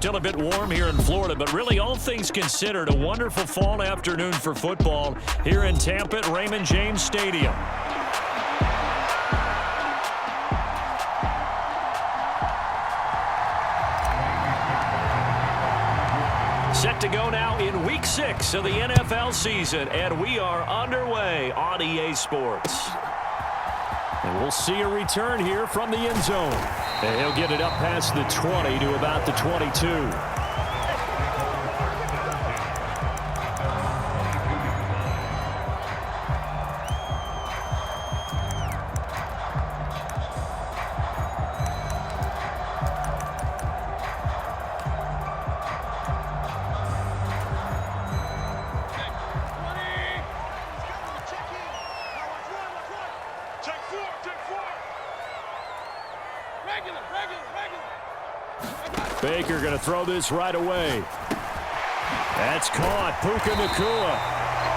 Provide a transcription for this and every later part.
Still a bit warm here in Florida, but really all things considered, a wonderful fall afternoon for football here in Tampa at Raymond James Stadium. Set to go now in Week 6 of the NFL season, and we are underway on EA Sports. And we'll see a return here from the end zone. And he'll get it up past the 20 to about the 22. Baker going to throw this right away. That's caught. Puka Nacua.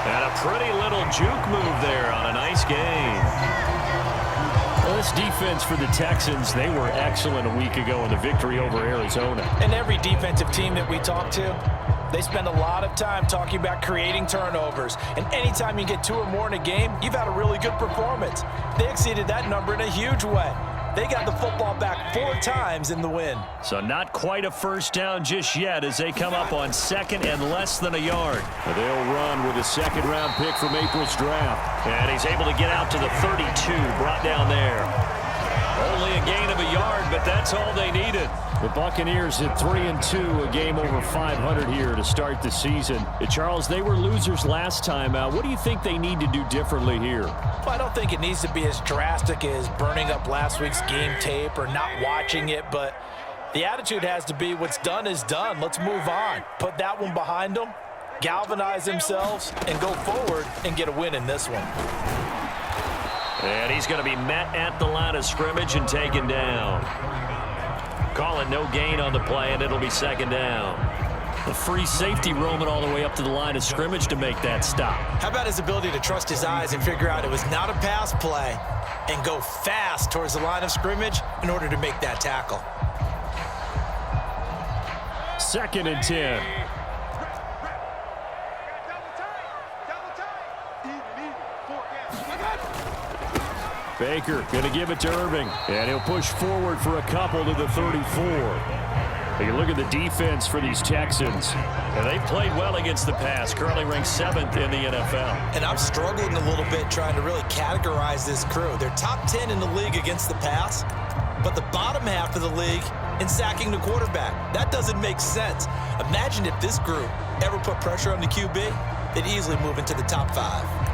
And a pretty little juke move there on a nice game. Well, this defense for the Texans, they were excellent a week ago in the victory over Arizona. And every defensive team that we talk to, they spend a lot of time talking about creating turnovers. And anytime you get 2 or more in a game, you've had a really good performance. They exceeded that number in a huge way. They got the football back 4 times in the win. So not quite a first down just yet as they come up on 2nd and less than a yard. They'll run with a 2nd-round pick from April's draft. And he's able to get out to the 32, brought down there. Only a gain of a yard, but that's all they needed. The Buccaneers at 3-2, a game over 500 here to start the season. Charles, they were losers last time out. What do you think they need to do differently here? Well, I don't think it needs to be as drastic as burning up last week's game tape or not watching it, but the attitude has to be what's done is done. Let's move on. Put that one behind them, galvanize themselves, and go forward and get a win in this one. And he's going to be met at the line of scrimmage and taken down. Call it no gain on the play, and it'll be 2nd down. The free safety roaming all the way up to the line of scrimmage to make that stop. How about his ability to trust his eyes and figure out it was not a pass play and go fast towards the line of scrimmage in order to make that tackle. 2nd and 10. Baker going to give it to Irving, and he'll push forward for a couple to the 34. You look at the defense for these Texans, and they've played well against the pass, currently ranked 7th in the NFL. And I'm struggling a little bit trying to really categorize this crew. They're top 10 in the league against the pass, but the bottom half of the league in sacking the quarterback. That doesn't make sense. Imagine if this group ever put pressure on the QB, they'd easily move into the top 5.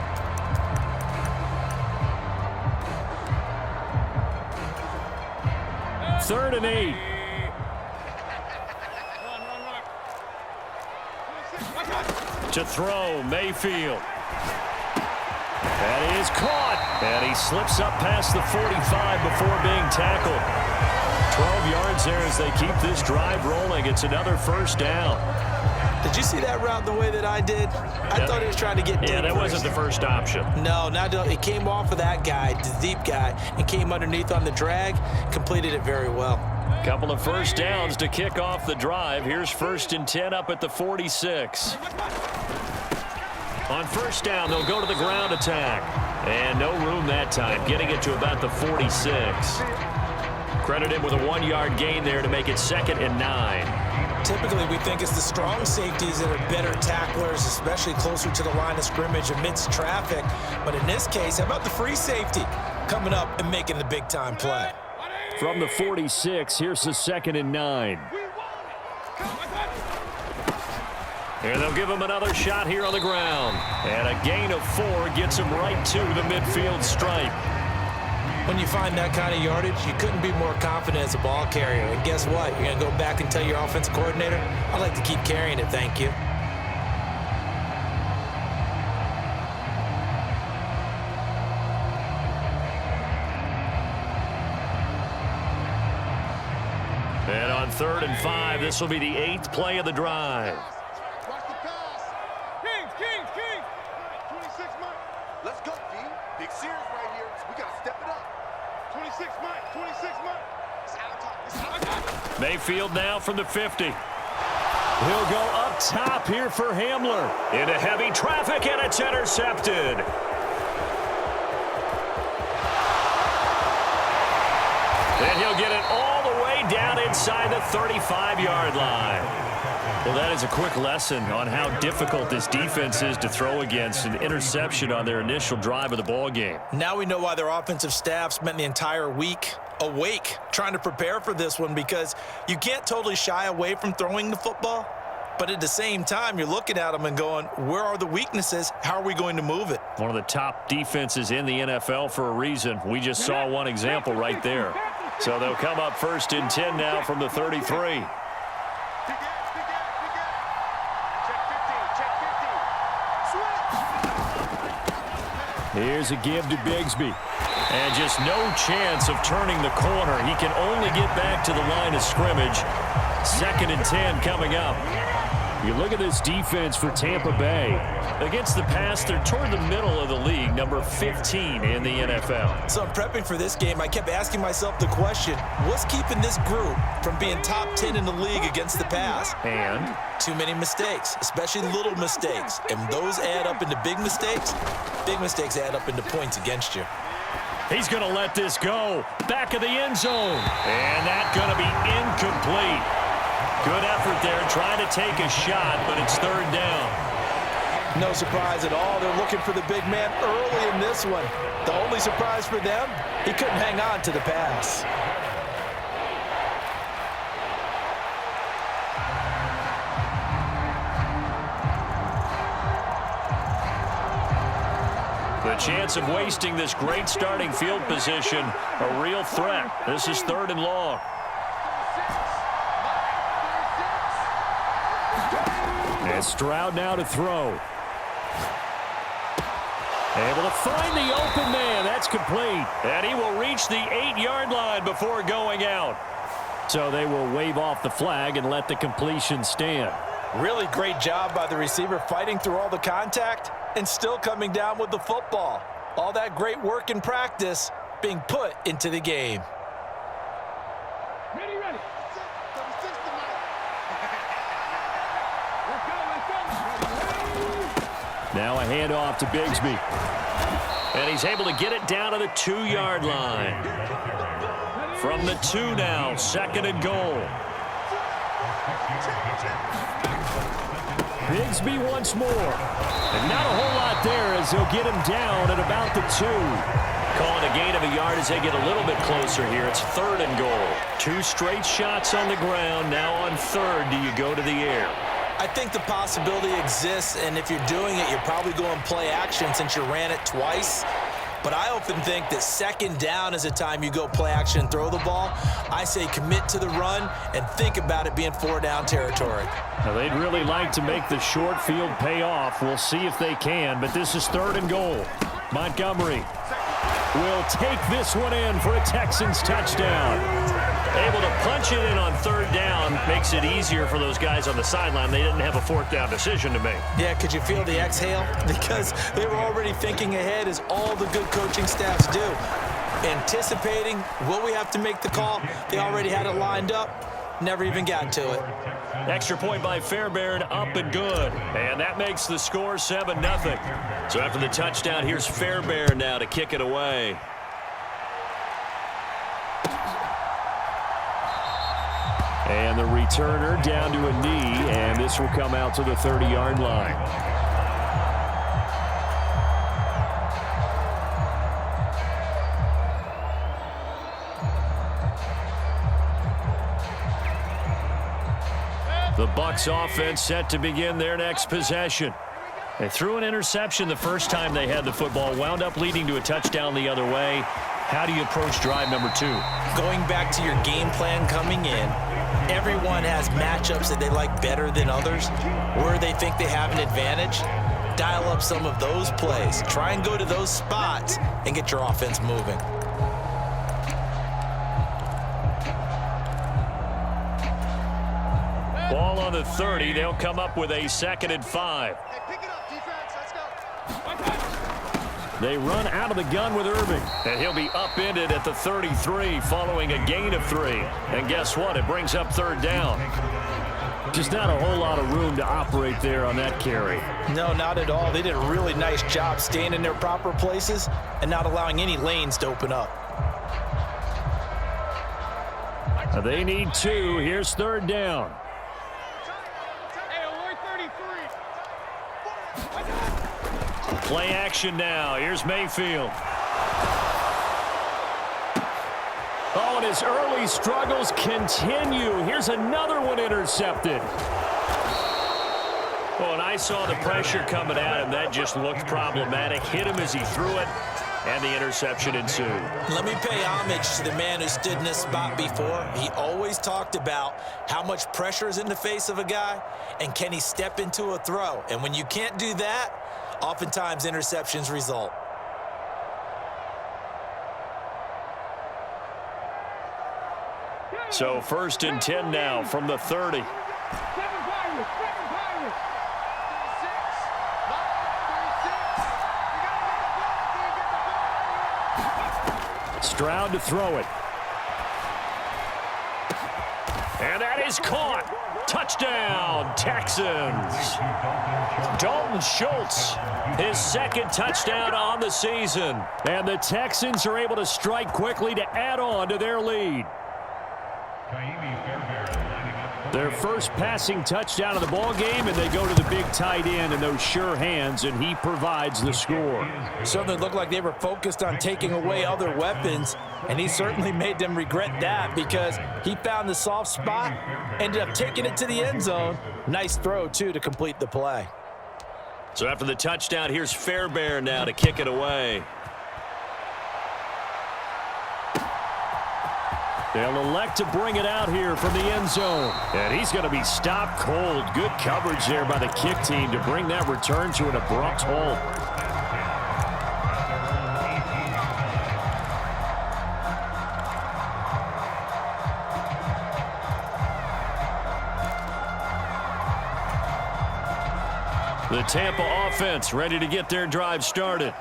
3rd and 8. To throw, Mayfield. That is caught. And he slips up past the 45 before being tackled. 12 yards there as they keep this drive rolling. It's another 1st down. Did you see that route the way that I did? I thought he was trying to get deep. Yeah, that wasn't the first option. No, it came off of that guy, the deep guy, and came underneath on the drag, completed it very well. Couple of 1st downs to kick off the drive. Here's 1st and 10 up at the 46. On 1st down, they'll go to the ground attack. And no room that time, getting it to about the 46. Credit him with a 1-yard gain there to make it 2nd and 9. Typically, we think it's the strong safeties that are better tacklers, especially closer to the line of scrimmage amidst traffic. But in this case, how about the free safety coming up and making the big-time play? From the 46, here's the 2nd and 9. And they'll give him another shot here on the ground. And a gain of 4 gets him right to the midfield stripe. When you find that kind of yardage, you couldn't be more confident as a ball carrier. And guess what? You're going to go back and tell your offensive coordinator, I'd like to keep carrying it, thank you. And on 3rd and 5, this will be the 8th play of the drive. Watch the pass. Kings. 26 Mike. Let's go, D. Big series right here. We got to step it up. 26 Mike. It's out of time. Mayfield now from the 50. He'll go up top here for Hamler. Into heavy traffic, and it's intercepted. And he'll get it all the way down inside the 35-yard line. Well, that is a quick lesson on how difficult this defense is to throw against. An interception on their initial drive of the ball game. Now we know why their offensive staff spent the entire week awake trying to prepare for this one, because you can't totally shy away from throwing the football, but at the same time, you're looking at them and going, where are the weaknesses? How are we going to move it? One of the top defenses in the NFL for a reason. We just saw one example right there. So they'll come up 1st and 10 now from the 33. Here's a give to Bigsby. And just no chance of turning the corner. He can only get back to the line of scrimmage. 2nd and 10 coming up. You look at this defense for Tampa Bay. Against the pass, they're toward the middle of the league, number 15 in the NFL. So I'm prepping for this game. I kept asking myself the question, what's keeping this group from being top 10 in the league against the pass? And? Too many mistakes, especially little mistakes. And those add up into big mistakes. Big mistakes add up into points against you. He's going to let this go. Back of the end zone. And that's going to be incomplete. Good effort there, trying to take a shot, but it's 3rd down. No surprise at all. They're looking for the big man early in this one. The only surprise for them, he couldn't hang on to the pass. The chance of wasting this great starting field position, a real threat. This is 3rd and long. And Stroud now to throw. Able to find the open man. That's complete. And he will reach the 8-yard line before going out. So they will wave off the flag and let the completion stand. Really great job by the receiver, fighting through all the contact and still coming down with the football. All that great work in practice being put into the game. Ready. Now a handoff to Bigsby. And he's able to get it down to the 2-yard line. From the 2 now, 2nd and goal. Bigsby once more. And not a whole lot there as he'll get him down at about the 2. Calling a gain of a yard as they get a little bit closer here. It's 3rd and goal. 2 straight shots on the ground. Now on 3rd, do you go to the air? I think the possibility exists, and if you're doing it, you're probably going play action since you ran it twice. But I often think that 2nd down is a time you go play action and throw the ball. I say commit to the run and think about it being 4-down territory. Now they'd really like to make the short field pay off. We'll see if they can, but this is 3rd and goal. Montgomery will take this one in for a Texans touchdown. Able to punch it in on 3rd down. Makes it easier for those guys on the sideline. They didn't have a 4th down decision to make. Yeah, could you feel the exhale? Because they were already thinking ahead, as all the good coaching staffs do. Anticipating, will we have to make the call? They already had it lined up. Never even got to it. Extra point by Fairbairn, up and good. And that makes the score 7-0. So after the touchdown, here's Fairbairn now to kick it away. And the returner down to a knee, and this will come out to the 30-yard line. The Bucs offense set to begin their next possession. They threw an interception the first time they had the football, wound up leading to a touchdown the other way. How do you approach drive number 2? Going back to your game plan coming in, everyone has matchups that they like better than others, where they think they have an advantage. Dial up some of those plays. Try and go to those spots and get your offense moving. Ball on the 30. They'll come up with a 2nd and 5. Hey, pick it up, defense. Let's go. They run out of the gun with Irving. And he'll be upended at the 33 following a gain of 3. And guess what? It brings up 3rd down. Just not a whole lot of room to operate there on that carry. No, not at all. They did a really nice job staying in their proper places and not allowing any lanes to open up. They need 2. Here's 3rd down. Play action now. Here's Mayfield. Oh, and his early struggles continue. Here's another one intercepted. Oh, and I saw the pressure coming at him. That just looked problematic. Hit him as he threw it, and the interception ensued. Let me pay homage to the man who stood in this spot before. He always talked about how much pressure is in the face of a guy, and can he step into a throw. And when you can't do that, oftentimes interceptions result. So 1st and 10 now from the 30. Stroud to throw it. And that is caught. Touchdown, Texans. Dalton Schultz, his 2nd touchdown on the season. And the Texans are able to strike quickly to add on to their lead. Their first passing touchdown of the ball game, and they go to the big tight end in those sure hands, and he provides the score. Certainly looked like they were focused on taking away other weapons, and he certainly made them regret that because he found the soft spot, ended up taking it to the end zone. Nice throw, too, to complete the play. So after the touchdown, here's Fairbairn now to kick it away. They'll elect to bring it out here from the end zone. And he's going to be stopped cold. Good coverage there by the kick team to bring that return to an abrupt halt. The Tampa offense ready to get their drive started.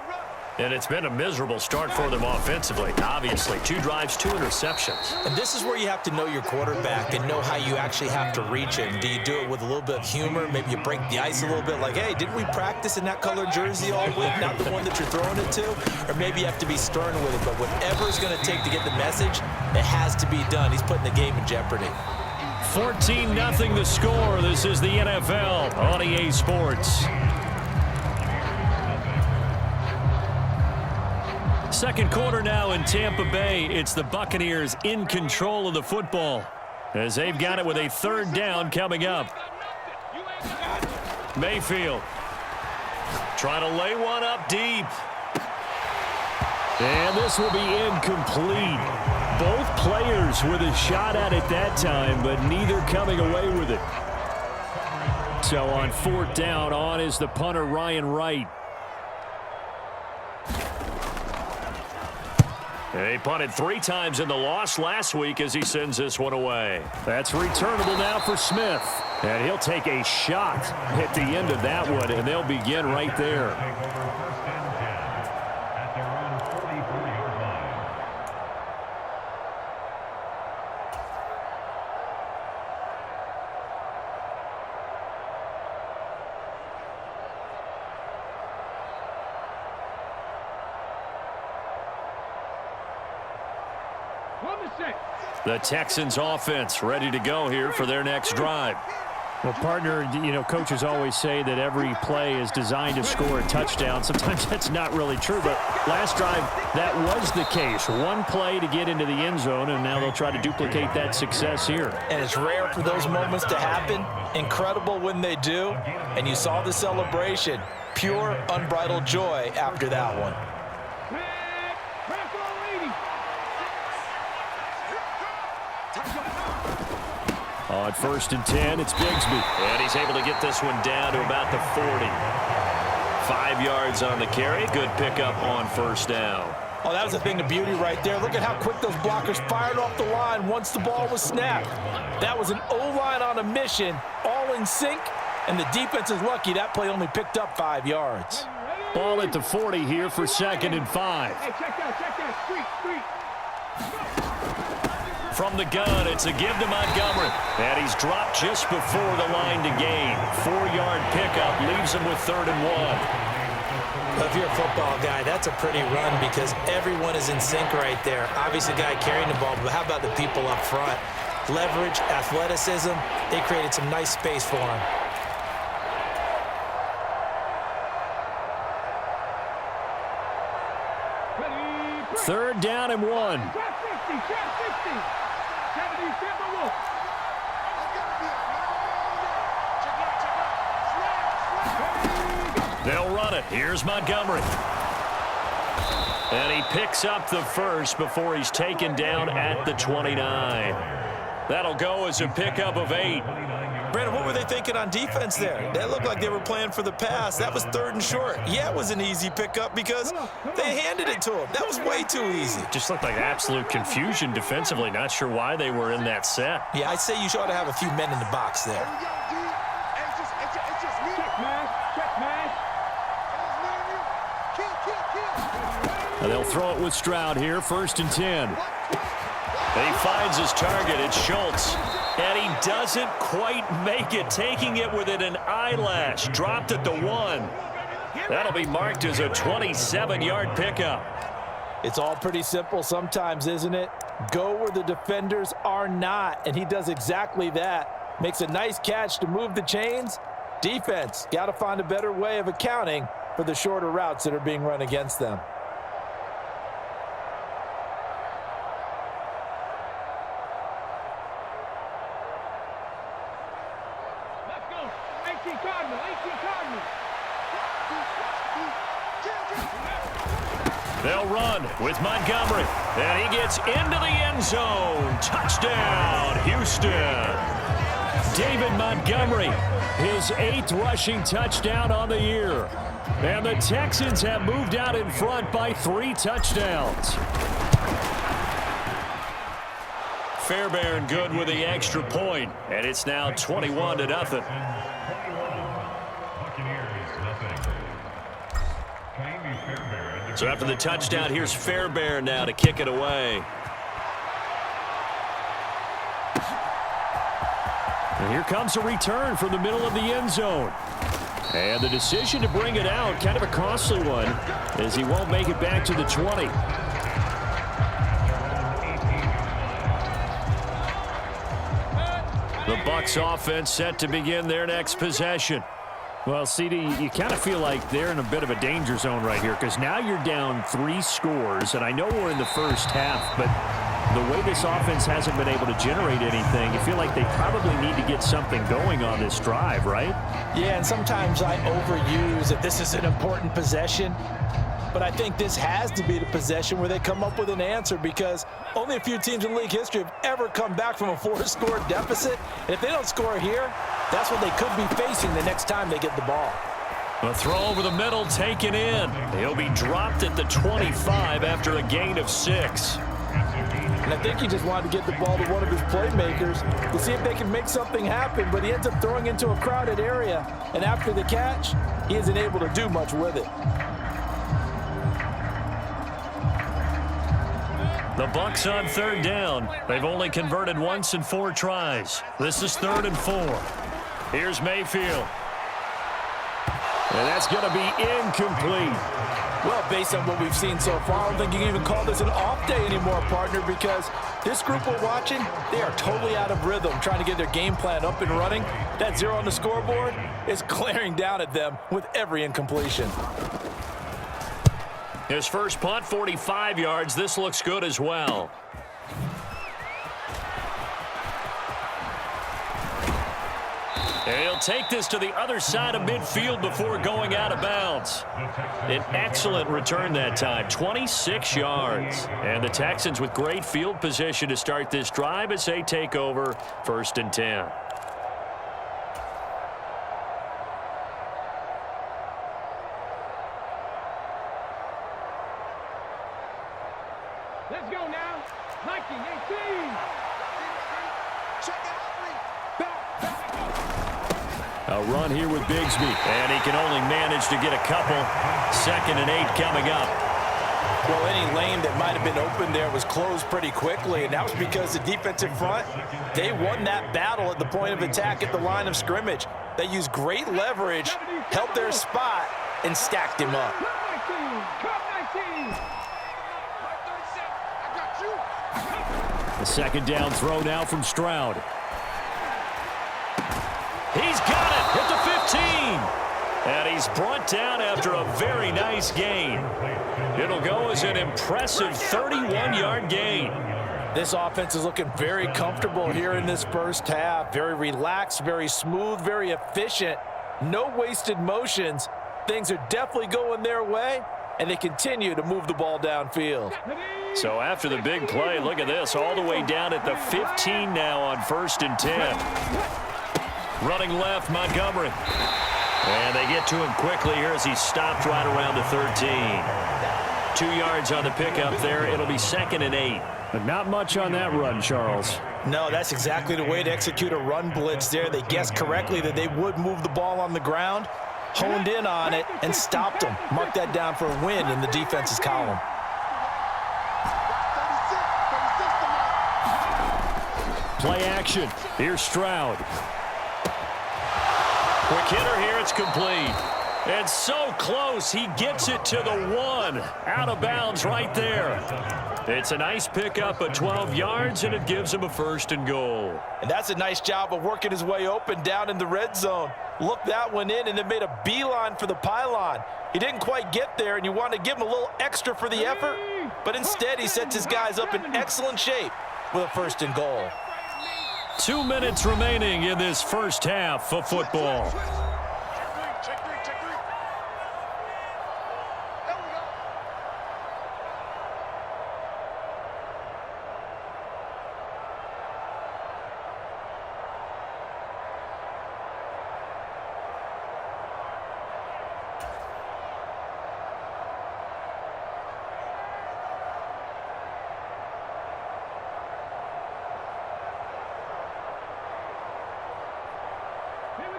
And it's been a miserable start for them offensively. Obviously, 2 drives, 2 interceptions. And this is where you have to know your quarterback and know how you actually have to reach him. Do you do it with a little bit of humor? Maybe you break the ice a little bit like, hey, didn't we practice in that colored jersey all week, not the one that you're throwing it to? Or maybe you have to be stern with it. But whatever it's going to take to get the message, it has to be done. He's putting the game in jeopardy. 14-0 the score. This is the NFL on EA Sports. Second quarter now in Tampa Bay. It's the Buccaneers in control of the football as they've got it with a 3rd down coming up. Mayfield trying to lay one up deep. And this will be incomplete. Both players with a shot at it that time, but neither coming away with it. So on 4th down, on is the punter Ryan Wright. He punted 3 times in the loss last week as he sends this one away. That's returnable now for Smith. And he'll take a shot at the end of that one, and they'll begin right there. The Texans offense ready to go here for their next drive. Well, partner, you know, coaches always say that every play is designed to score a touchdown. Sometimes that's not really true, but last drive, that was the case. One play to get into the end zone, and now they'll try to duplicate that success here. And it's rare for those moments to happen. Incredible when they do. And you saw the celebration. Pure, unbridled joy after that one. On 1st and 10, it's Bigsby. And he's able to get this one down to about the 40. 5 yards on the carry. Good pickup on 1st down. Oh, that was a thing of beauty right there. Look at how quick those blockers fired off the line once the ball was snapped. That was an O-line on a mission, all in sync, and the defense is lucky that play only picked up 5 yards. Ball at the 40 here for 2nd and 5. Hey, check that, street. From the gun, it's a give to Montgomery. And he's dropped just before the line to gain. 4-yard pickup leaves him with 3rd and 1. Well, if you're a football guy, that's a pretty run because everyone is in sync right there. Obviously, the guy carrying the ball, but how about the people up front? Leverage, athleticism, they created some nice space for him. Third down and 1. They'll run it. Here's Montgomery. And he picks up the first before he's taken down at the 29. That'll go as a pickup of 8. Brandon, what were they thinking on defense there? That looked like they were playing for the pass. That was 3rd and short. Yeah, it was an easy pickup because they handed it to him. That was way too easy. Just looked like absolute confusion defensively. Not sure why they were in that set. Yeah, I'd say you ought to have a few men in the box there. And they'll throw it with Stroud here, 1st and 10. And he finds his target. It's Schultz. And he doesn't quite make it, taking it within an eyelash. Dropped at the 1. That'll be marked as a 27-yard pickup. It's all pretty simple sometimes, isn't it? Go where the defenders are not, and he does exactly that. Makes a nice catch to move the chains. Defense, got to find a better way of accounting for the shorter routes that are being run against them. They'll run with Montgomery. And he gets into the end zone. Touchdown, Houston. David Montgomery, his 8th rushing touchdown on the year. And the Texans have moved out in front by 3 touchdowns. Fairbairn good with the extra point. And it's now 21-0. So after the touchdown, here's Fairbairn now to kick it away. And here comes a return from the middle of the end zone. And the decision to bring it out, kind of a costly one, as he won't make it back to the 20. The Bucs offense set to begin their next possession. Well, CD, you kind of feel like they're in a bit of a danger zone right here because now you're down 3 scores, and I know we're in the first half, but the way this offense hasn't been able to generate anything, you feel like they probably need to get something going on this drive, right? Yeah, and sometimes I overuse that this is an important possession, but I think this has to be the possession where they come up with an answer because only a few teams in league history have ever come back from a 4-score deficit. And if they don't score here, that's what they could be facing the next time they get the ball. A throw over the middle taken in. He'll be dropped at the 25 after a gain of 6. And I think he just wanted to get the ball to one of his playmakers to see if they can make something happen, but he ends up throwing into a crowded area. And after the catch, he isn't able to do much with it. The Bucs on 3rd down. They've only converted once in 4 tries. This is 3rd and 4. Here's Mayfield. And that's going to be incomplete. Well, based on what we've seen so far, I don't think you can even call this an off day anymore, partner, because this group we're watching, they are totally out of rhythm, trying to get their game plan up and running. That 0 on the scoreboard is glaring down at them with every incompletion. His first punt, 45 yards. This looks good as well. And he'll take this to the other side of midfield before going out of bounds. An excellent return that time, 26 yards. And the Texans with great field position to start this drive as they take over 1st and 10. Let's go now. 1918. Check it out. A run here with Bigsby. And he can only manage to get a couple. 2nd and 8 coming up. Well, any lane that might have been open there was closed pretty quickly, and that was because the defensive front, they won that battle at the point of attack at the line of scrimmage. They used great leverage, held their spot, and stacked him up. The second down throw now from Stroud. He's got it at the 15. And he's brought down after a very nice gain. It'll go as an impressive 31-yard gain. This offense is looking very comfortable here in this first half. Very relaxed, very smooth, very efficient. No wasted motions. Things are definitely going their way, and they continue to move the ball downfield. So after the big play, look at this, all the way down at the 15 now on 1st and 10. Running left, Montgomery. And they get to him quickly here as he stopped right around the 13. 2 yards on the pickup there. It'll be 2nd and 8. But not much on that run, Charles. No, that's exactly the way to execute a run blitz there. They guessed correctly that they would move the ball on the ground, honed in on it, and stopped them. Mark that down for a win in the defense's column. Play action. Here's Stroud. Quick hitter here. It's complete. And so close. He gets it to the 1. Out of bounds right there. It's a nice pickup of 12 yards, and it gives him a 1st and goal. And that's a nice job of working his way open down in the red zone. Looked that one in and then made a beeline for the pylon. He didn't quite get there, and you want to give him a little extra for the effort. But instead, he sets his guys up in excellent shape with a 1st and goal. 2 minutes remaining in this first half of football.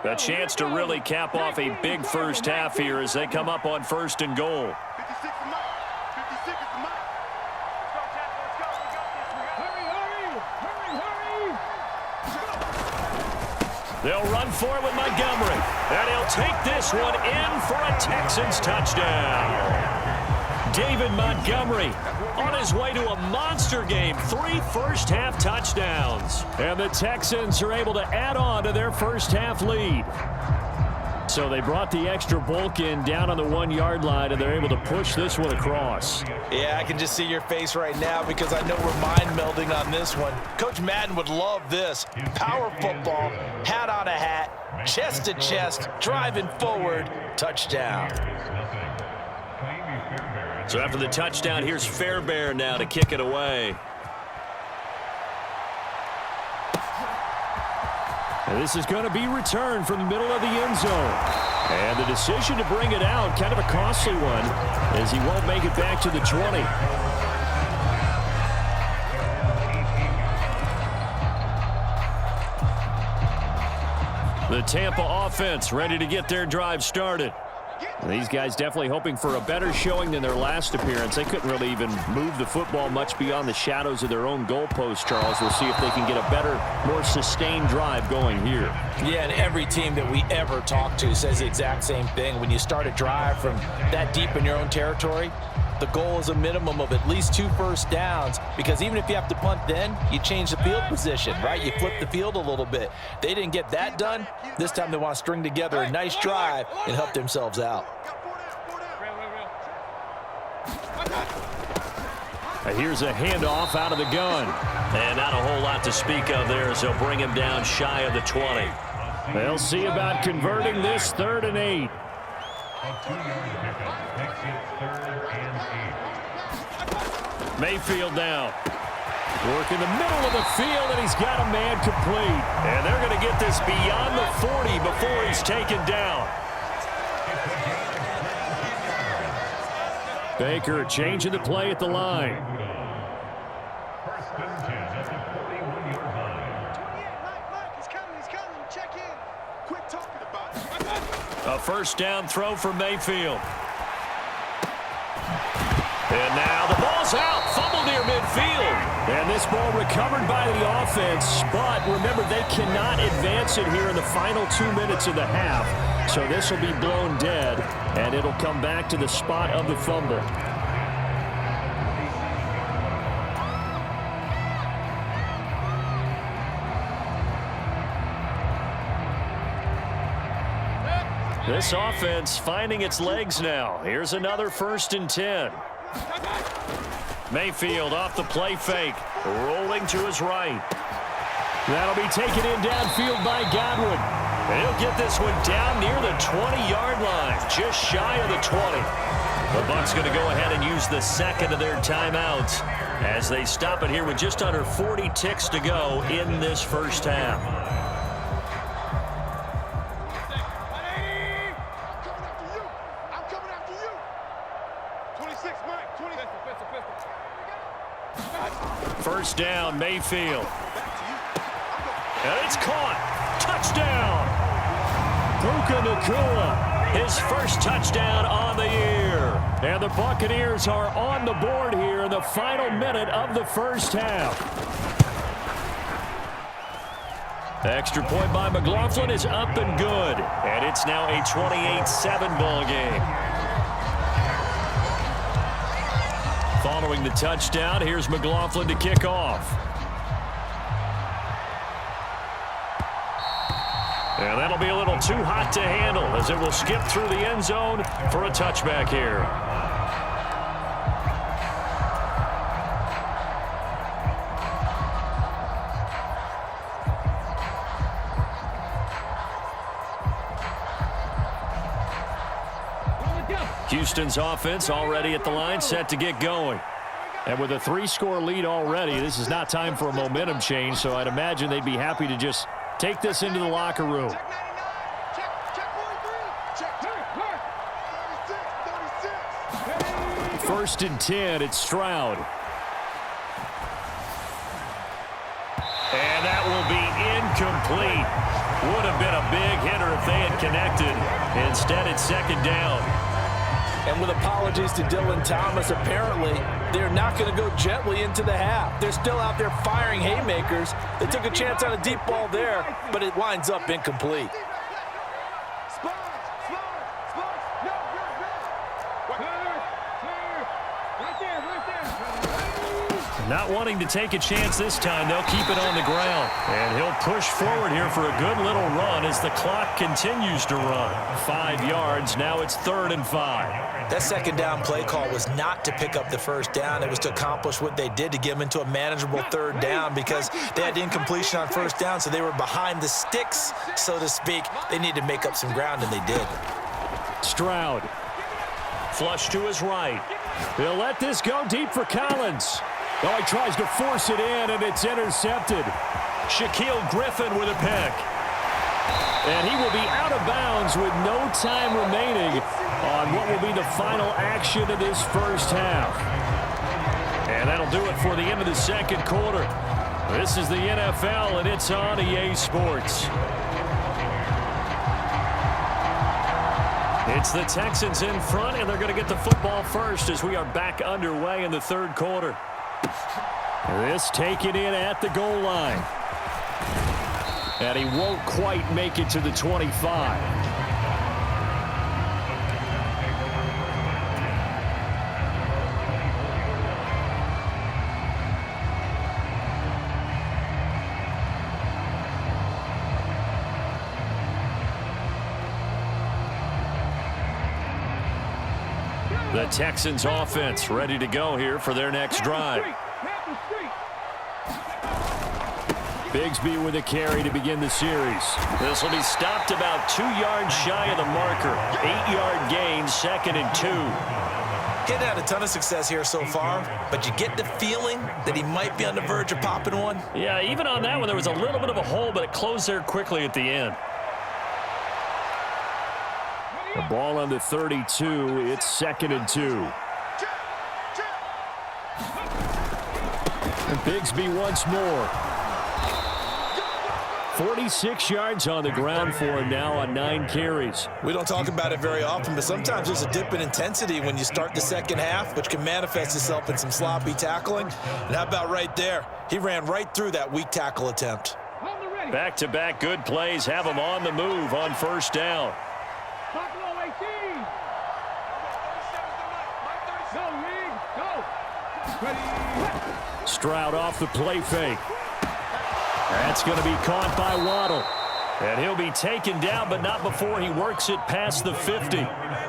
A chance to really cap off a big first half here as they come up on 1st and goal. 56 is mine. 56 is mine. They'll run for it with Montgomery. And he'll take this one in for a Texans touchdown. David Montgomery on his way to a monster game. 3 first-half touchdowns. And the Texans are able to add on to their first-half lead. So they brought the extra bulk in down on the 1-yard line, and they're able to push this one across. Yeah, I can just see your face right now because I know we're mind melding on this one. Coach Madden would love this. Power football, hat on a hat, chest to chest, driving forward, touchdown. So after the touchdown, here's Fairbairn now to kick it away. And this is going to be returned from the middle of the end zone. And the decision to bring it out, kind of a costly one, as he won't make it back to the 20. The Tampa offense ready to get their drive started. These guys definitely hoping for a better showing than their last appearance. They couldn't really even move the football much beyond the shadows of their own goalpost, Charles. We'll see if they can get a better, more sustained drive going here. Yeah, and every team that we ever talk to says the exact same thing. When you start a drive from that deep in your own territory, the goal is a minimum of at least 2 first downs, because even if you have to punt then, you change the field position, right? You flip the field a little bit. They didn't get that done. This time they want to string together a nice drive and help themselves out. Here's a handoff out of the gun. And not a whole lot to speak of there as they'll bring him down shy of the 20. They'll see about converting this 3rd and 8. Mayfield now. Work in the middle of the field, and he's got a man complete. And they're going to get this beyond the 40 before he's taken down. Baker changing the play at the line. A first down throw for Mayfield. And now recovered by the offense, but remember, they cannot advance it here in the final 2 minutes of the half. So this will be blown dead, and it'll come back to the spot of the fumble. This offense finding its legs now. Here's another 1st and 10. Mayfield off the play fake, rolling to his right. That'll be taken in downfield by Godwin. He'll get this one down near the 20-yard line, just shy of the 20. The Bucs going to go ahead and use the second of their timeouts as they stop it here with just under 40 ticks to go in this first half. First down, Mayfield. And it's caught. Touchdown. Puka Nacua, his first touchdown on the year. And the Buccaneers are on the board here in the final minute of the first half. The extra point by McLaughlin is up and good. And it's now a 28-7 ball game. Following the touchdown, here's McLaughlin to kick off. And that'll be a little too hot to handle as it will skip through the end zone for a touchback here. Houston's offense already at the line, set to get going. And with a 3-score lead already, this is not time for a momentum change, so I'd imagine they'd be happy to just take this into the locker room. First and 10, it's Stroud. And that will be incomplete. Would have been a big hitter if they had connected. Instead, it's second down. And with apologies to Dylan Thomas, apparently they're not going to go gently into the half. They're still out there firing haymakers. They took a chance on a deep ball there, but it winds up incomplete. Not wanting to take a chance this time, they'll keep it on the ground. And he'll push forward here for a good little run as the clock continues to run. 5 yards, now it's 3rd and 5. That second down play call was not to pick up the first down. It was to accomplish what they did to get them into a manageable 3rd down because they had incompletion on first down, so they were behind the sticks, so to speak. They needed to make up some ground, and they did. Stroud. Flush to his right. They'll let this go deep for Collins. Oh, he tries to force it in, and it's intercepted. Shaquille Griffin with a pick. And he will be out of bounds with no time remaining on what will be the final action of this first half. And that'll do it for the end of the second quarter. This is the NFL, and it's on EA Sports. It's the Texans in front, and they're going to get the football first as we are back underway in the third quarter. This taken in at the goal line. And he won't quite make it to the 25. The Texans offense ready to go here for their next drive. Bigsby with a carry to begin the series. This will be stopped about 2 yards shy of the marker. 8-yard gain, 2nd and 2. Getting had a ton of success here so far, but you get the feeling that he might be on the verge of popping one. Yeah, even on that one, there was a little bit of a hole, but it closed there quickly at the end. The ball on the 32. It's 2nd and 2. And Bigsby once more. 46 yards on the ground for him now on 9 carries. We don't talk about it very often, but sometimes there's a dip in intensity when you start the second half, which can manifest itself in some sloppy tackling. And how about right there? He ran right through that weak tackle attempt. Back-to-back good plays have him on the move on first down. Stroud off the play fake. That's going to be caught by Waddle. And he'll be taken down, but not before he works it past the 50.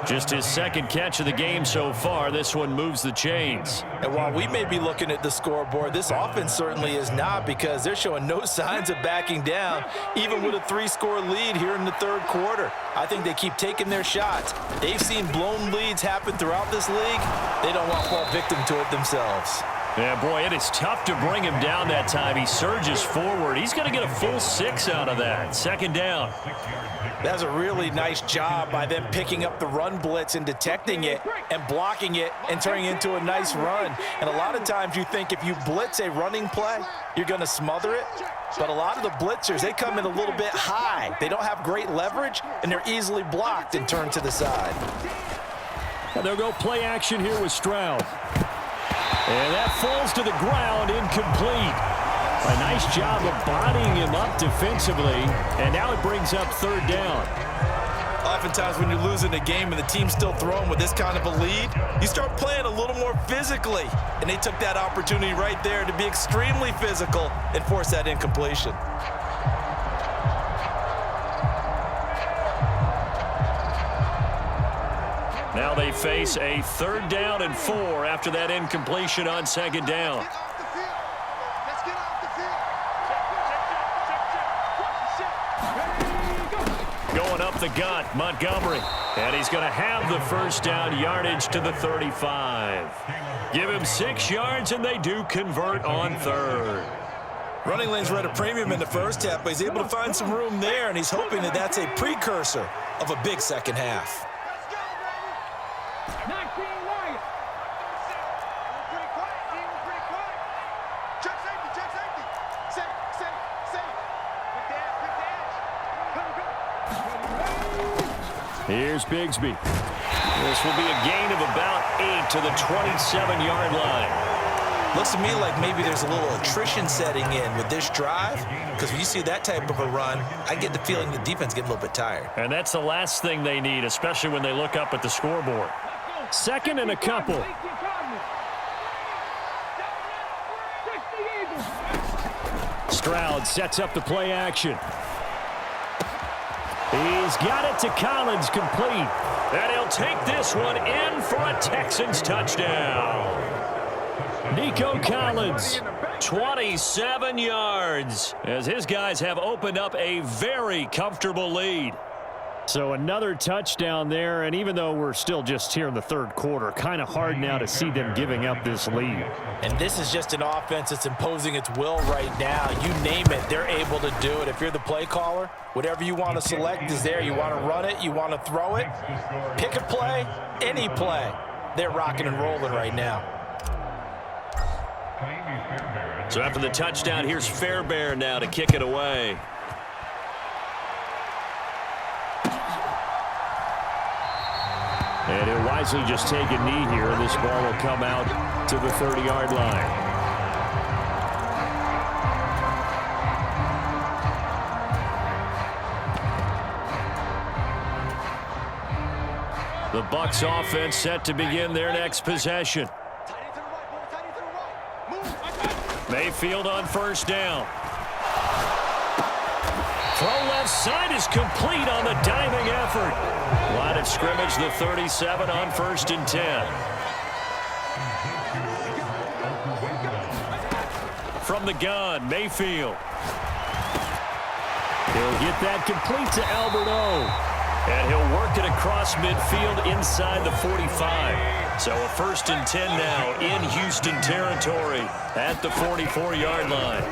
Just his second catch of the game so far. This one moves the chains. And while we may be looking at the scoreboard, this offense certainly is not, because they're showing no signs of backing down, even with a 3-score lead here in the third quarter. I think they keep taking their shots. They've seen blown leads happen throughout this league. They don't want to fall victim to it themselves. Yeah, boy, it is tough to bring him down that time. He surges forward. He's going to get a full 6 out of that. Second down. That's a really nice job by them picking up the run blitz and detecting it and blocking it and turning it into a nice run. And a lot of times you think if you blitz a running play, you're going to smother it. But a lot of the blitzers, they come in a little bit high. They don't have great leverage, and they're easily blocked and turned to the side. And they'll go play action here with Stroud. And that falls to the ground, incomplete. A nice job of bodying him up defensively, and now it brings up third down. Oftentimes when you're losing a game and the team's still throwing with this kind of a lead, you start playing a little more physically. And they took that opportunity right there to be extremely physical and force that incompletion. Now they face a 3rd down and 4 after that incompletion on second down. Going up the gut, Montgomery. And he's going to have the first down, yardage to the 35. Give him 6 yards, and they do convert on 3rd. Running lanes were at a premium in the first half, but he's able to find some room there, and he's hoping that that's a precursor of a big second half. Here's Bigsby. This will be a gain of about 8 to the 27-yard line. Looks to me like maybe there's a little attrition setting in with this drive, because when you see that type of a run, I get the feeling the defense getting a little bit tired. And that's the last thing they need, especially when they look up at the scoreboard. 2nd and a couple. Stroud sets up the play action. He's got it to Collins, complete. And he'll take this one in for a Texans touchdown. Nico Collins, 27 yards, as his guys have opened up a very comfortable lead. So another touchdown there, and even though we're still just here in the third quarter, kind of hard now to see them giving up this lead. And this is just an offense that's imposing its will right now. You name it, they're able to do it. If you're the play caller, whatever you want to select is there. You want to run it, you want to throw it, pick a play, any play. They're rocking and rolling right now. So after the touchdown, here's Fairbairn now to kick it away. And he'll wisely just take a knee here, and this ball will come out to the 30-yard line. The Bucs offense set to begin their next possession. Mayfield on first down. Throw left side is complete on the diving effort. Line of scrimmage, the 37 on 1st and 10. From the gun, Mayfield. He'll get that complete to Alberto. And he'll work it across midfield inside the 45. So a 1st and 10 now in Houston territory at the 44-yard line.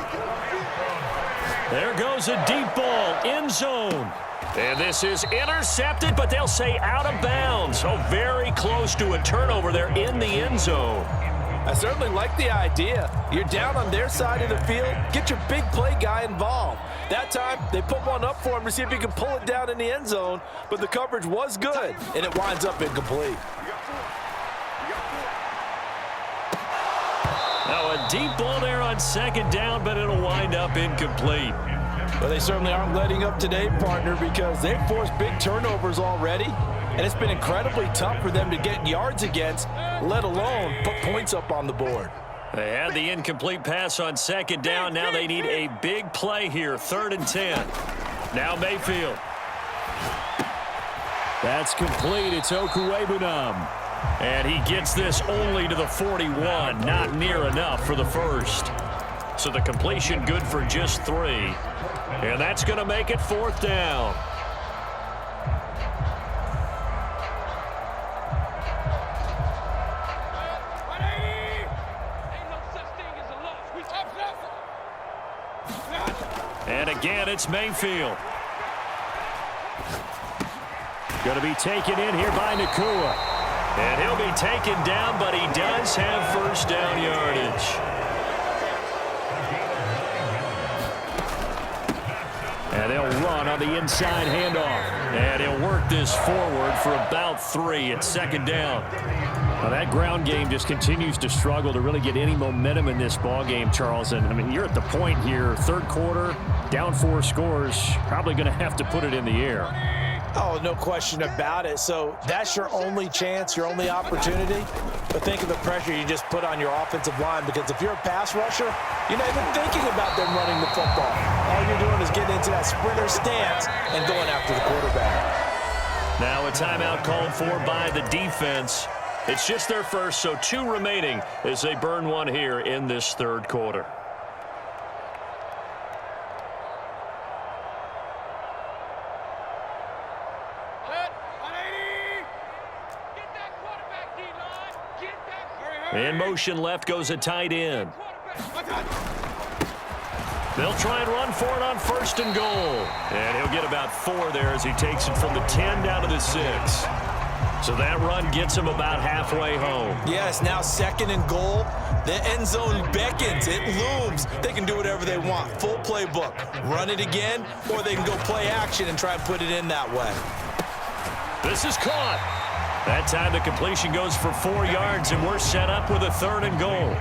There goes a deep ball, end zone. And this is intercepted, but they'll say out of bounds. So very close to a turnover there in the end zone. I certainly like the idea. You're down on their side of the field. Get your big play guy involved. That time, they put one up for him to see if he can pull it down in the end zone, but the coverage was good, and it winds up incomplete. Now a deep ball there on second down, but it'll wind up incomplete. But they certainly aren't letting up today, partner, because they've forced big turnovers already, and it's been incredibly tough for them to get yards against, let alone put points up on the board. They had the incomplete pass on second down. Now they need a big play here, 3rd and 10. Now Mayfield. That's complete. It's Okuwebunam. And he gets this only to the 41. Not near enough for the first. So the completion good for just 3. And that's going to make it 4th down. And again, it's Mayfield. Going to be taken in here by Nakua. And he'll be taken down, but he does have first down yardage. And they'll run on the inside handoff. And he'll work this forward for about 3 at 2nd down. Well, that ground game just continues to struggle to really get any momentum in this ball game, Charles. And, I mean, you're at the point here, 3rd quarter, down 4 scores, probably going to have to put it in the air. Oh, no question about it. So that's your only chance, your only opportunity. But think of the pressure you just put on your offensive line, because if you're a pass rusher, you're not even thinking about them running the football. All you're doing is getting into that sprinter stance and going after the quarterback. Now a timeout called for by the defense. It's just their first, so 2 remaining as they burn one here in this 3rd quarter. In motion left goes a tight end. They'll try and run for it on 1st and goal. And he'll get about 4 there as he takes it from the 10 down to the 6. So that run gets him about halfway home. Yes, now 2nd and goal. The end zone beckons. It looms. They can do whatever they want. Full playbook. Run it again, or they can go play action and try and put it in that way. This is caught. That time the completion goes for 4 yards, and we're set up with a 3rd and goal.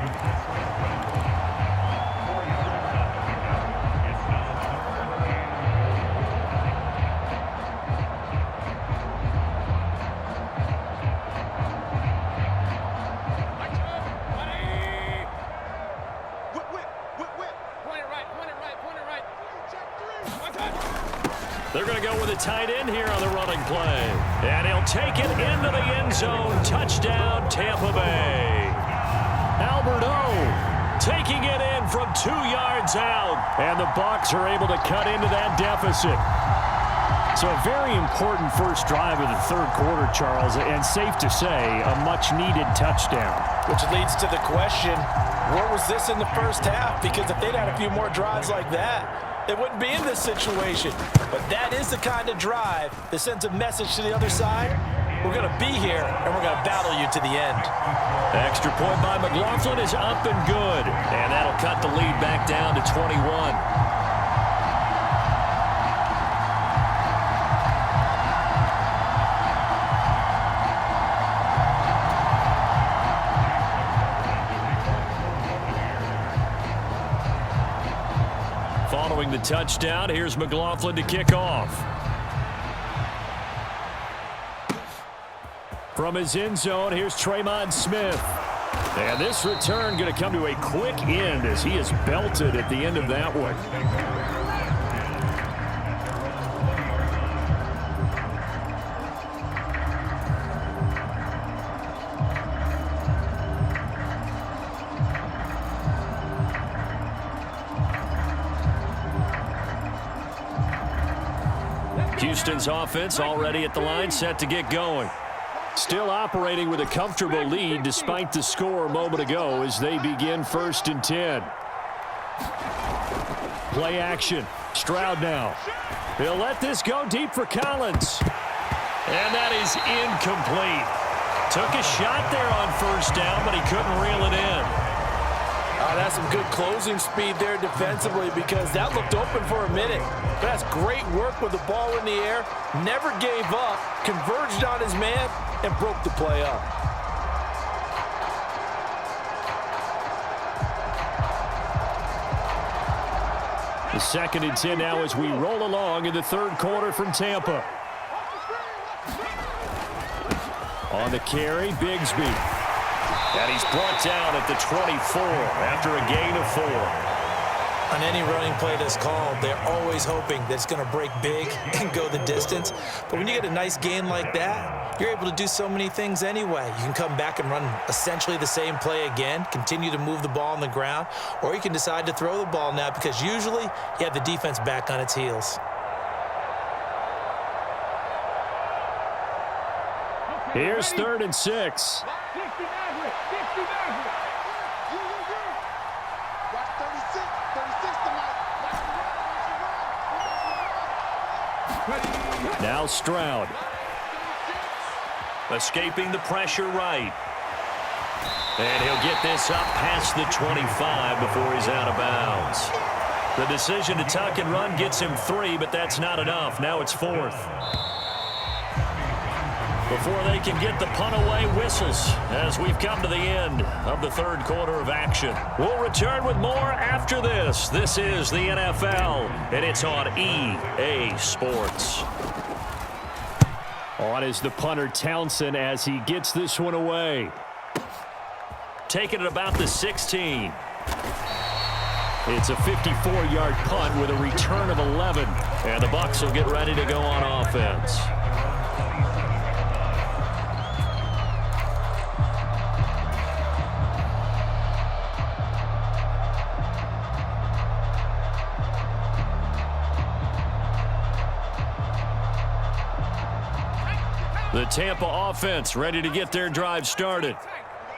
They're going to go with a tight end here on the running play. And he'll take it into the end zone. Touchdown, Tampa Bay. Albert O taking it in from 2 yards out. And the Bucs are able to cut into that deficit. So a very important first drive of the 3rd quarter, Charles, and safe to say, a much-needed touchdown. Which leads to the question, where was this in the first half? Because if they'd had a few more drives like that, they wouldn't be in this situation. But that is the kind of drive that sends a message to the other side. We're going to be here, and we're going to battle you to the end. Extra point by McLaughlin is up and good. And that'll cut the lead back down to 21. Following the touchdown, here's McLaughlin to kick off. From his end zone, here's Tremont Smith. And this return going to come to a quick end as he is belted at the end of that one. Houston's offense already at the line, set to get going. Still operating with a comfortable lead despite the score a moment ago as they begin 1st and 10. Play action. Stroud now. He'll let this go deep for Collins. And that is incomplete. Took a shot there on first down, but he couldn't reel it in. That's some good closing speed there defensively because that looked open for a minute. But that's great work with the ball in the air. Never gave up, converged on his man, and broke the play up. The 2nd and 10 now as we roll along in the third quarter from Tampa. On the carry, Bigsby. And he's brought down at the 24 after a gain of 4. On any running play that's called, they're always hoping that it's going to break big and go the distance. But when you get a nice gain like that, you're able to do so many things anyway. You can come back and run essentially the same play again, continue to move the ball on the ground, or you can decide to throw the ball now because usually you have the defense back on its heels. Here's 3rd and 6. Now Stroud. Escaping the pressure right. And he'll get this up past the 25 before he's out of bounds. The decision to tuck and run gets him 3, but that's not enough. Now it's 4th. Before they can get the punt away, whistles as we've come to the end of the third quarter of action. We'll return with more after this. This is the NFL, and it's on EA Sports. On is the punter Townsend as he gets this one away. Taking it about the 16. It's a 54-yard punt with a return of 11, and the Bucs will get ready to go on offense. The Tampa offense ready to get their drive started.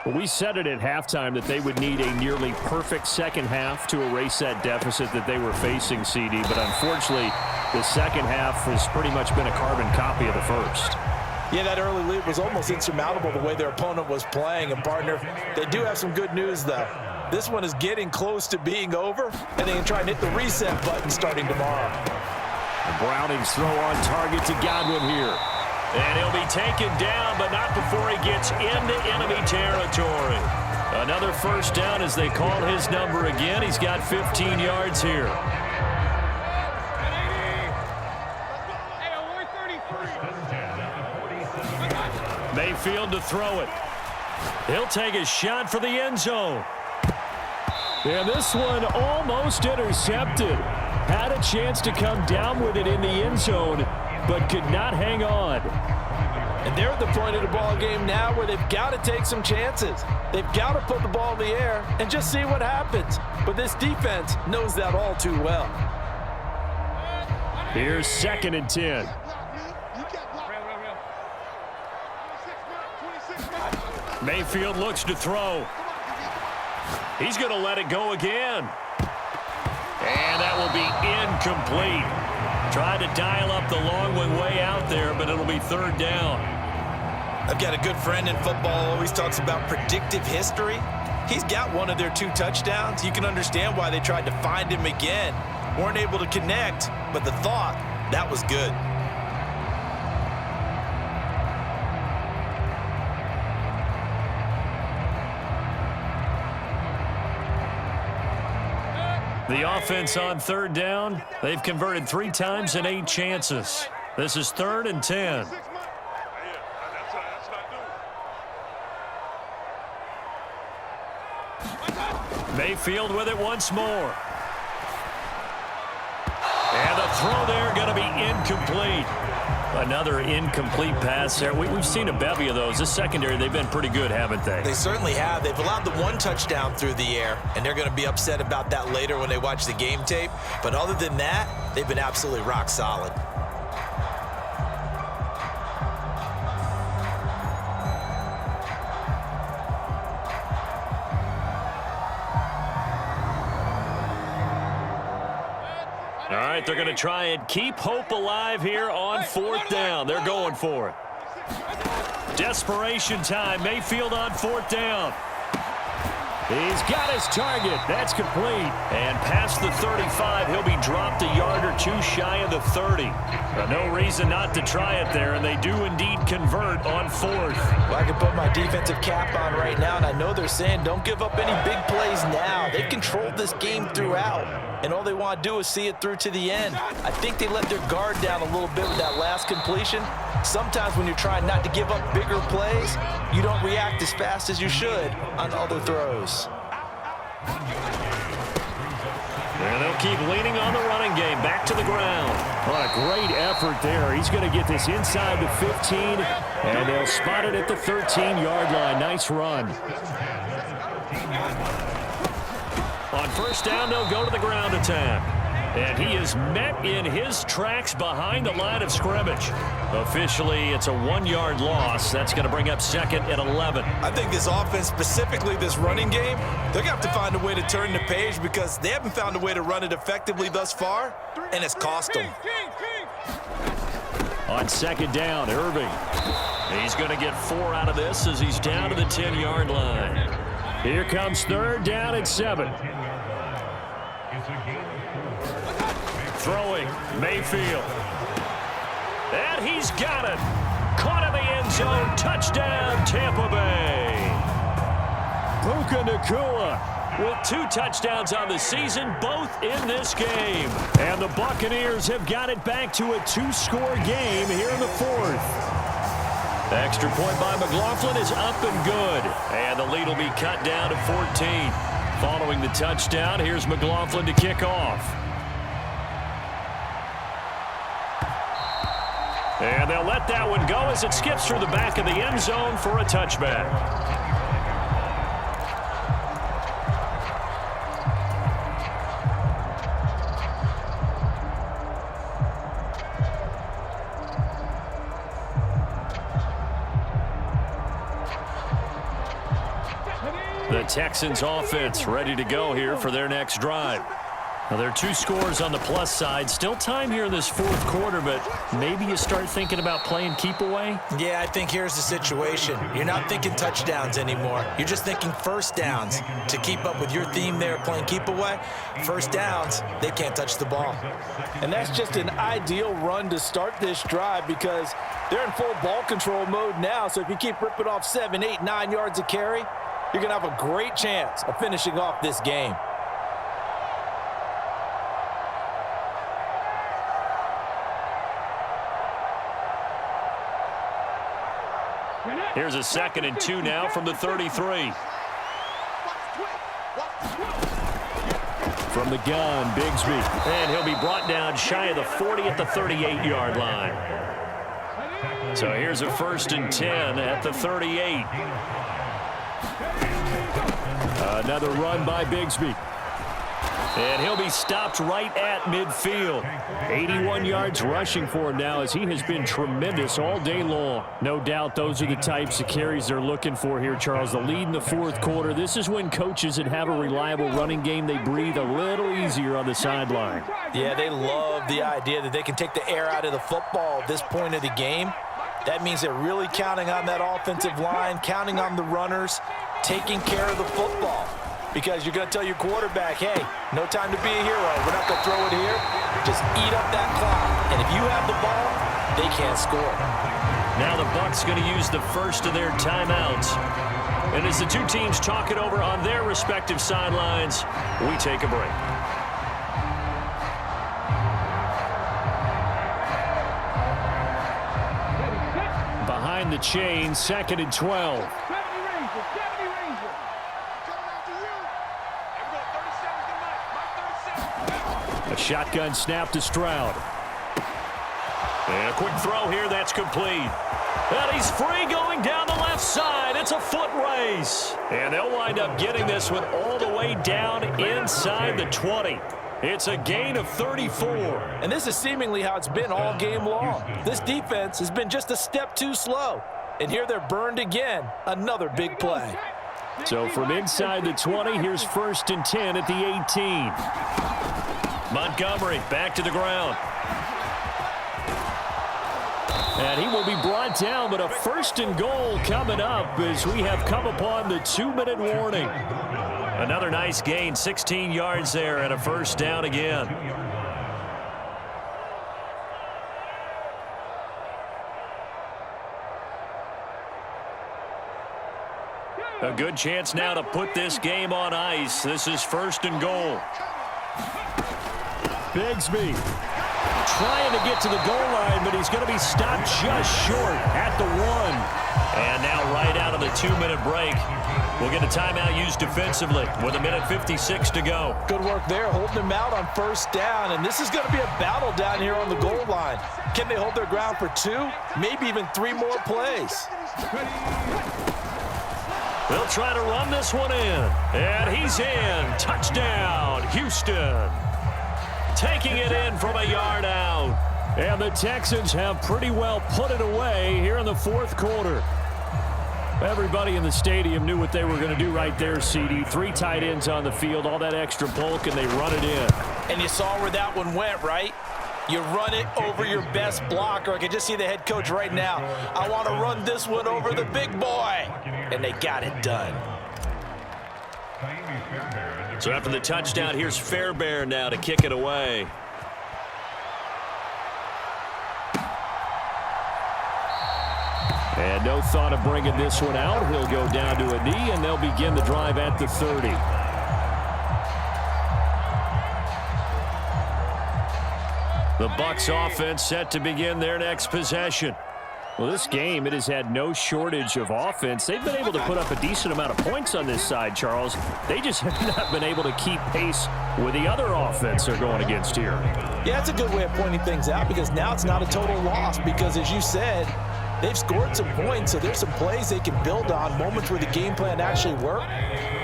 Well, we said it at halftime that they would need a nearly perfect second half to erase that deficit that they were facing, CD. But unfortunately, the second half has pretty much been a carbon copy of the first. Yeah, that early lead was almost insurmountable the way their opponent was playing. And, partner, they do have some good news, though. This one is getting close to being over, and they can try and hit the reset button starting tomorrow. Browning's throw on target to Godwin here. And he'll be taken down, but not before he gets into enemy territory. Another first down as they call his number again. He's got 15 yards here. Mayfield to throw it. He'll take a shot for the end zone. And this one almost intercepted. Had a chance to come down with it in the end zone, but could not hang on. And they're at the point of the ball game now where they've got to take some chances. They've got to put the ball in the air and just see what happens. But this defense knows that all too well. Here's 2nd and 10. Mayfield looks to throw. He's going to let it go again. And that will be incomplete. Tried to dial up the long one way out there, but it'll be 3rd down. I've got a good friend in football, always talks about predictive history. He's got one of their 2 touchdowns. You can understand why they tried to find him again. Weren't able to connect, but the thought, that was good. The offense on 3rd down. They've converted 3 times in 8 chances. This is 3rd and 10. Mayfield with it once more. And the throw there going to be incomplete. Another incomplete pass there. We've seen a bevy of those. This secondary, they've been pretty good, haven't they? They certainly have. They've allowed the 1 touchdown through the air, and they're going to be upset about that later when they watch the game tape. But other than that, they've been absolutely rock solid. All right, they're going to try and keep hope alive here on 4th down. They're going for it. Desperation time. Mayfield on 4th down. He's got his target. That's complete. And past the 35, he'll be dropped a yard or two shy of the 30. But no reason not to try it there, and they do indeed convert on 4th. Well, I can put my defensive cap on right now, and I know they're saying don't give up any big plays now. They've controlled this game throughout, and all they want to do is see it through to the end. I think they let their guard down a little bit with that last completion. Sometimes when you're trying not to give up bigger plays, you don't react as fast as you should on other throws. And they'll keep leaning on the running game. Back to the ground. What a great effort there. He's going to get this inside the 15, and they'll spot it at the 13-yard line. Nice run. On 1st down, they'll go to the ground attack. And he is met in his tracks behind the line of scrimmage. Officially, it's a 1-yard loss. That's going to bring up 2nd and 11. I think this offense, specifically this running game, they're going to have to find a way to turn the page because they haven't found a way to run it effectively thus far, and it's cost them. On 2nd down, Irving. He's going to get 4 out of this as he's down to the 10-yard line. Here comes 3rd down and 7. Throwing, Mayfield. And he's got it. Caught in the end zone. Touchdown, Tampa Bay. Puka Nacua with 2 touchdowns on the season, both in this game. And the Buccaneers have got it back to a 2-score game here in the 4th. The extra point by McLaughlin is up and good. And the lead will be cut down to 14. Following the touchdown, here's McLaughlin to kick off. And they'll let that one go as it skips through the back of the end zone for a touchback. The Texans offense ready to go here for their next drive. Now, there are 2 scores on the plus side. Still time here in this 4th quarter, but maybe you start thinking about playing keep away? Yeah, I think here's the situation. You're not thinking touchdowns anymore. You're just thinking 1st downs. To keep up with your theme there, playing keep away, 1st downs, they can't touch the ball. And that's just an ideal run to start this drive because they're in full ball control mode now. So if you keep ripping off 7, 8, 9 yards of carry, you're going to have a great chance of finishing off this game. Here's a 2nd and 2 now from the 33. From the gun, Bigsby. And he'll be brought down shy of the 40 at the 38-yard line. So here's a 1st and 10 at the 38. Another run by Bigsby. And he'll be stopped right at midfield. 81 yards rushing for him now as he has been tremendous all day long. No doubt those are the types of carries they're looking for here, Charles. The lead in the 4th quarter. This is when coaches that have a reliable running game, they breathe a little easier on the sideline. Yeah, they love the idea that they can take the air out of the football at this point of the game. That means they're really counting on that offensive line, counting on the runners, taking care of the football. Because you're going to tell your quarterback, hey, no time to be a hero. We're not going to throw it here. Just eat up that clock. And if you have the ball, they can't score. Now the Bucs going to use the first of their timeouts. And as the 2 teams talk it over on their respective sidelines, we take a break. Behind the chain, 2nd and 12. A shotgun snap to Stroud. And a quick throw here, that's complete. And he's free going down the left side. It's a foot race. And they'll wind up getting this one all the way down inside the 20. It's a gain of 34. And this is seemingly how it's been all game long. This defense has been just a step too slow. And here they're burned again. Another big play. So from inside the 20, here's 1st and 10 at the 18. Montgomery back to the ground. And he will be brought down, but a 1st and goal coming up as we have come upon the 2-minute warning. Another nice gain, 16 yards there, and a 1st down again. A good chance now to put this game on ice. This is 1st and goal. Bigsby trying to get to the goal line, but he's going to be stopped just short at the 1. And now right out of the 2-minute break, we'll get a timeout used defensively with 1:56 to go. Good work there, holding them out on 1st down. And this is going to be a battle down here on the goal line. Can they hold their ground for 2, maybe even 3 more plays? They'll try to run this one in. And he's in. Touchdown, Houston. Taking it in from a yard out. And the Texans have pretty well put it away here in the 4th quarter. Everybody in the stadium knew what they were going to do right there, CD. 3 tight ends on the field, all that extra bulk, and they run it in. And you saw where that one went, right? You run it over your best blocker. I can just see the head coach right now. I want to run this one over the big boy. And they got it done. So after the touchdown, here's Fairbairn now to kick it away. And no thought of bringing this one out. He'll go down to a knee, and they'll begin the drive at the 30. The Bucs offense set to begin their next possession. Well, this game, it has had no shortage of offense. They've been able to put up a decent amount of points on this side, Charles. They just have not been able to keep pace with the other offense they're going against here. Yeah, it's a good way of pointing things out because now it's not a total loss because, as you said, they've scored some points, so there's some plays they can build on, moments where the game plan actually worked.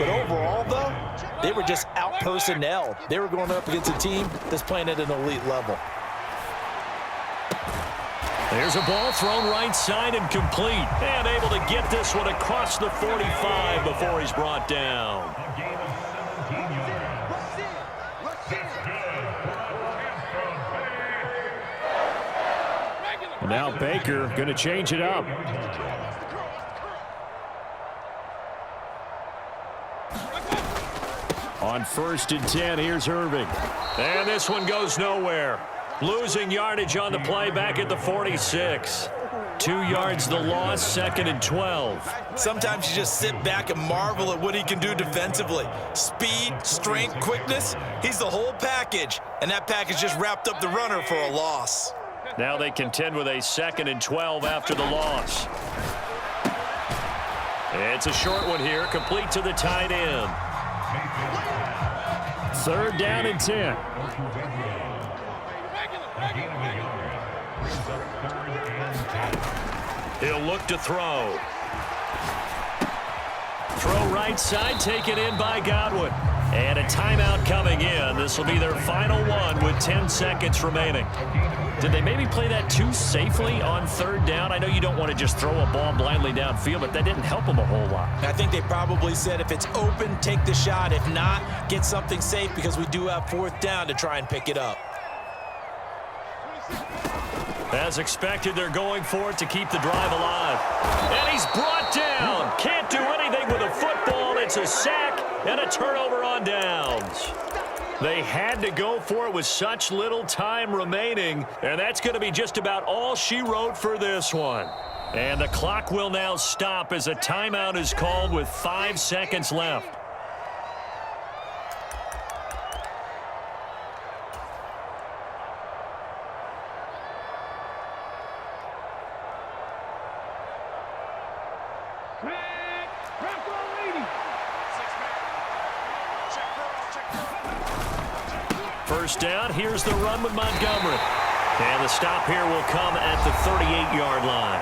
But overall, though, they were just out-personnelled. They were going up against a team that's playing at an elite level. There's a ball thrown right side and complete. And able to get this one across the 45 before he's brought down. Now Baker going to change it up. On 1st and 10, here's Irving. And this one goes nowhere. Losing yardage on the play back at the 46. 2 yards the loss, 2nd and 12. Sometimes you just sit back and marvel at what he can do defensively. Speed, strength, quickness, he's the whole package. And that package just wrapped up the runner for a loss. Now they contend with a 2nd and 12 after the loss. It's a short one here, complete to the tight end. 3rd down and 10. He'll look to throw. Throw right side, taken in by Godwin. And a timeout coming in. This will be their final one with 10 seconds remaining. Did they maybe play that too safely on 3rd down? I know you don't want to just throw a ball blindly downfield, but that didn't help them a whole lot. I think they probably said if it's open, take the shot. If not, get something safe because we do have 4th down to try and pick it up. As expected, they're going for it to keep the drive alive. And he's brought down. Can't do anything with a football. It's a sack and a turnover on downs. They had to go for it with such little time remaining, and that's going to be just about all she wrote for this one. And the clock will now stop as a timeout is called with 5 seconds left. First down, here's the run with Montgomery. And the stop here will come at the 38-yard line.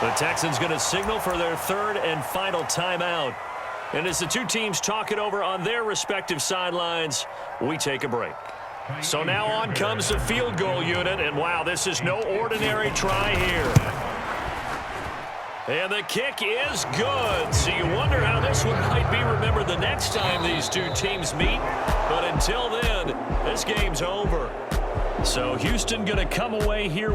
The Texans going to signal for their 3rd and final timeout. And as the two teams talk it over on their respective sidelines, we take a break. So now on comes the field goal unit, and wow, this is no ordinary try here. And the kick is good. So you wonder how this one might be remembered the next time these two teams meet. But until then, this game's over. So Houston going to come away here